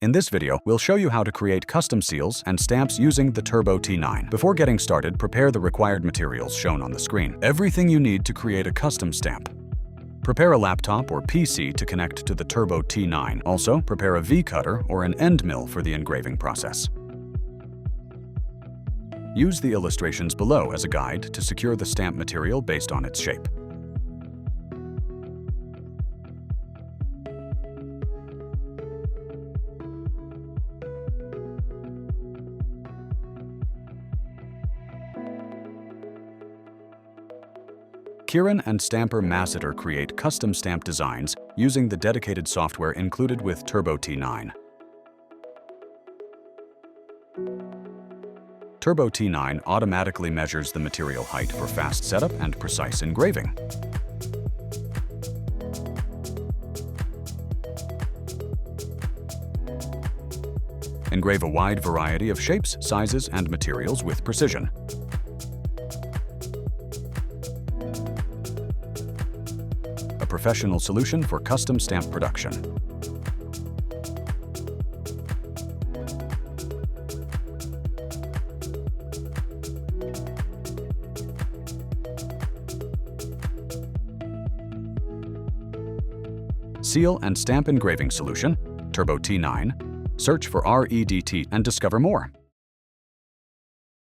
In this video, we'll show you how to create custom seals and stamps using the Turbo-T9. Before getting started, prepare the required materials shown on the screen. Everything you need to create a custom stamp. Prepare a laptop or PC to connect to the Turbo-T9. Also, prepare a V-cutter or an end mill for the engraving process. Use the illustrations below as a guide to secure the stamp material based on its shape. Kieran and Stamper Masseter create custom stamp designs using the dedicated software included with Turbo-T9. Turbo-T9 automatically measures the material height for fast setup and precise engraving. Engrave a wide variety of shapes, sizes, and materials with precision. A professional solution for custom stamp production. Seal and stamp engraving solution, Turbo-T9. Search for REDT and discover more.